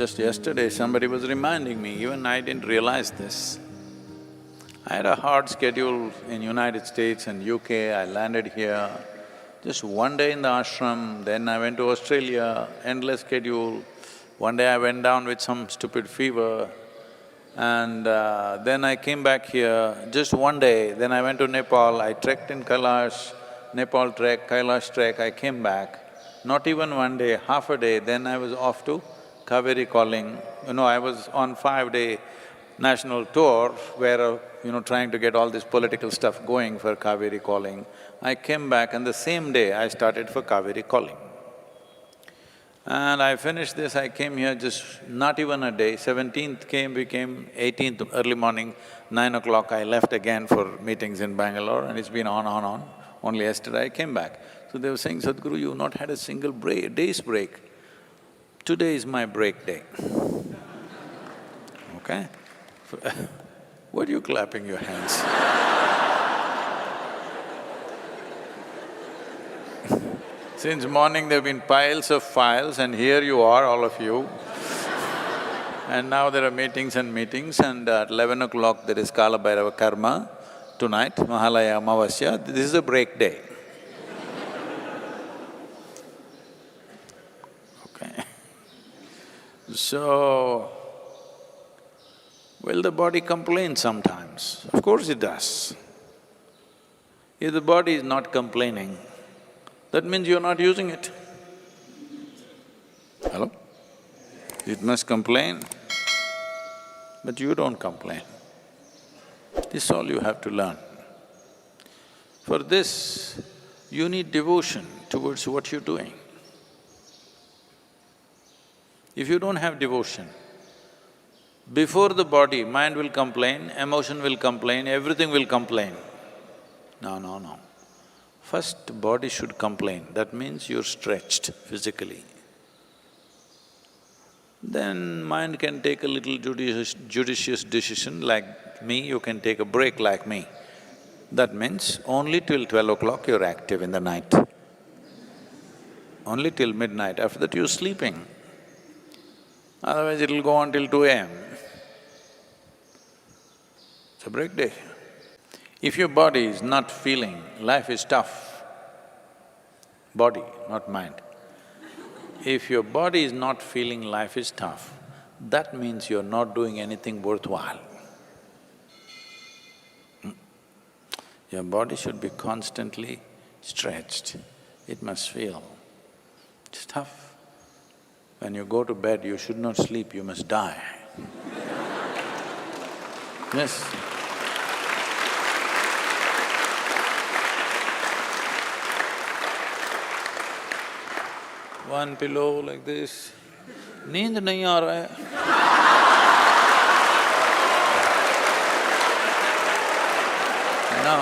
Just yesterday somebody was reminding me, even I didn't realize this. I had a hard schedule in United States and UK, I landed here. Just one day in the ashram, then I went to Australia, endless schedule. One day I went down with some stupid fever and then I came back here, just one day. Then I went to Nepal, I trekked in Kailash, Nepal trek, Kailash trek, I came back. Not even one day, half a day, then I was off to Kaveri calling. I was on 5-day national tour where, trying to get all this political stuff going for Kaveri calling. I came back and the same day I started for Kaveri calling. And I finished this, I came here just not even a day, 17th came, we came, 18th early morning, 9 o'clock I left again for meetings in Bangalore and it's been on. Only yesterday I came back. So they were saying, Sadhguru, you've not had a single day's break. Today is my break day. Okay? What are you clapping your hands? Since morning there've been piles of files and here you are, all of you. And now there are meetings and at 11 o'clock there is Kala Bhairava Karma. Tonight, Mahalaya Amavasya, this is a break day. Okay. So, will the body complain sometimes? Of course it does. If the body is not complaining, that means you're not using it. Hello? It must complain, but you don't complain. This is all you have to learn. For this, you need devotion towards what you're doing. If you don't have devotion, before the body, mind will complain, emotion will complain, everything will complain. No. First, body should complain, that means you're stretched physically. Then mind can take a little judicious decision like me, you can take a break like me. That means only till 12 o'clock you're active in the night. Only till midnight, after that you're sleeping. Otherwise it'll go on till 2 a.m. It's a break day. If your body is not feeling life is tough, body, not mind. If your body is not feeling life is tough, that means you're not doing anything worthwhile. Your body should be constantly stretched, it must feel. It's tough. When you go to bed, you should not sleep, you must die. Yes. One pillow like this, नींद नहीं आ रहा है। No.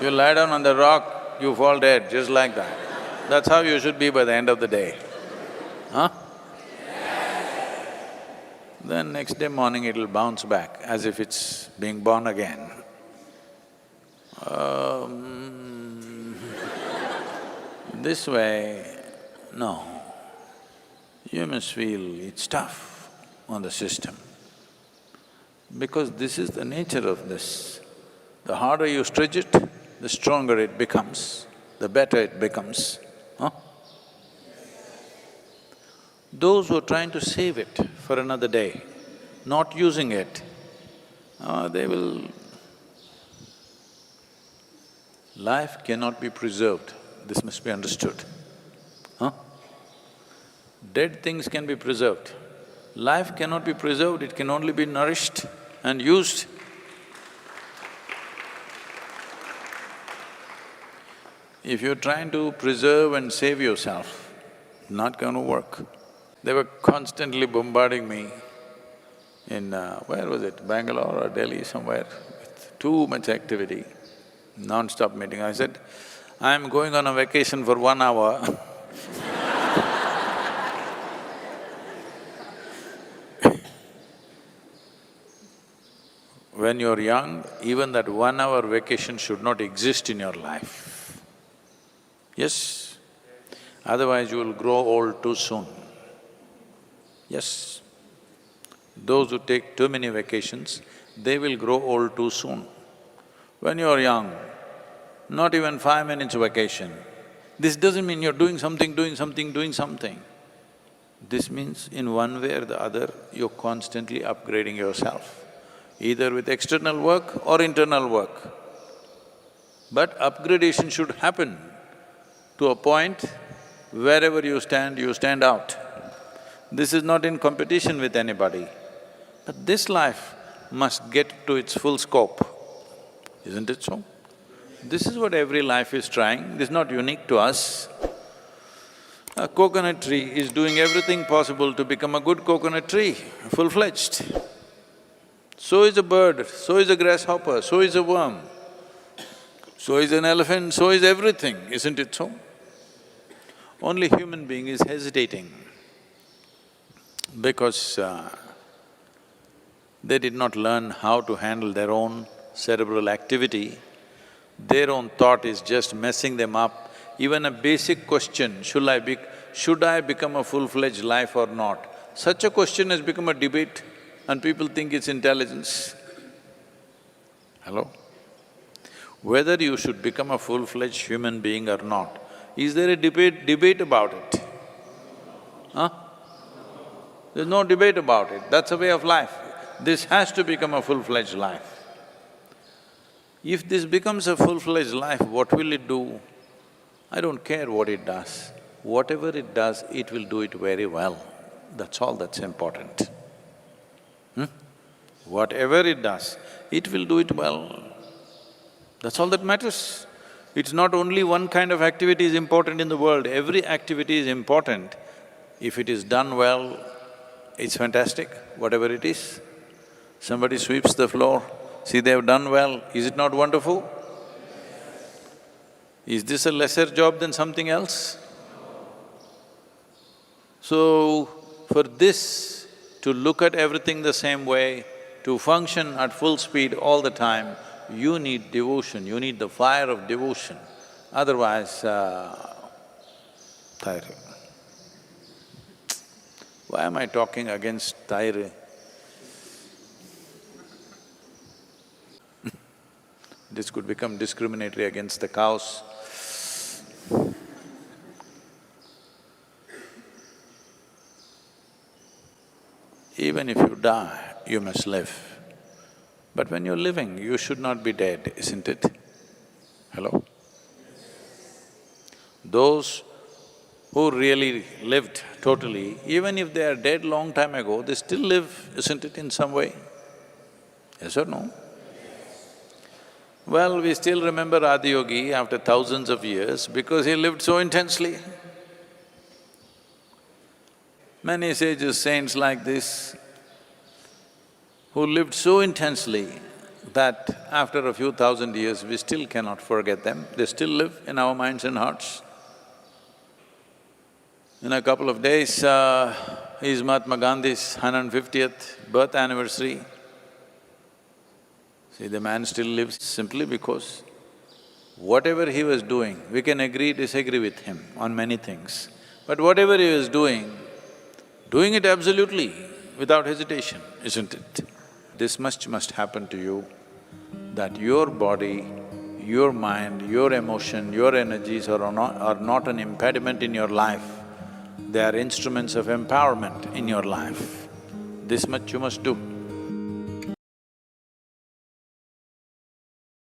You lie down on the rock, you fall dead, just like that. That's how you should be by the end of the day. Huh? Then next day morning it'll bounce back as if it's being born again. This way, no. You must feel it's tough on the system. Because this is the nature of this. The harder you stretch it, the stronger it becomes, the better it becomes, huh? Those who are trying to save it for another day, not using it, they will… Life cannot be preserved, this must be understood, huh? Dead things can be preserved. Life cannot be preserved, it can only be nourished and used. If you're trying to preserve and save yourself, not going to work. They were constantly bombarding me in… where was it, Bangalore or Delhi, somewhere, with too much activity, non-stop meeting. I said, I'm going on a vacation for 1 hour. When you're young, even that 1 hour vacation should not exist in your life. Yes? otherwise you will grow old too soon. Yes, those who take too many vacations, they will grow old too soon. When you're young, not even 5 minutes vacation. This doesn't mean you're doing something, doing something, doing something. This means in one way or the other, you're constantly upgrading yourself, either with external work or internal work. But upgradation should happen to a point wherever you stand out. This is not in competition with anybody, but this life must get to its full scope, isn't it so? This is what every life is trying, this is not unique to us. A coconut tree is doing everything possible to become a good coconut tree, full-fledged. So is a bird, so is a grasshopper, so is a worm, so is an elephant, so is everything, isn't it so? Only human being is hesitating because they did not learn how to handle their own cerebral activity. Their own thought is just messing them up. Even a basic question, should I become a full-fledged life or not? Such a question has become a debate and people think it's intelligence. Hello? Whether you should become a full-fledged human being or not, is there a debate about it? Huh? There's no debate about it, that's a way of life. This has to become a full-fledged life. If this becomes a full-fledged life, what will it do? I don't care what it does. Whatever it does, it will do it very well. That's all that's important. Whatever it does, it will do it well. That's all that matters. It's not only one kind of activity is important in the world, every activity is important. If it is done well, it's fantastic, whatever it is. Somebody sweeps the floor, see they've done well, is it not wonderful? Is this a lesser job than something else? So, for this to look at everything the same way, to function at full speed all the time, you need devotion, you need the fire of devotion, otherwise, Thaira. Why am I talking against Thaira? This could become discriminatory against the cows. Even if you die, you must live. But when you're living, you should not be dead, isn't it? Hello? Those who really lived totally, even if they are dead long time ago, they still live, isn't it, in some way? Yes or no? Well, we still remember Adiyogi after thousands of years because he lived so intensely. Many sages, saints like this, who lived so intensely that after a few thousand years, we still cannot forget them, they still live in our minds and hearts. In a couple of days, is Mahatma Gandhi's 150th birth anniversary. See, the man still lives simply because whatever he was doing, we can agree, disagree with him on many things, but whatever he was doing it absolutely, without hesitation, isn't it? This much must happen to you, that your body, your mind, your emotion, your energies are not an impediment in your life, they are instruments of empowerment in your life. This much you must do.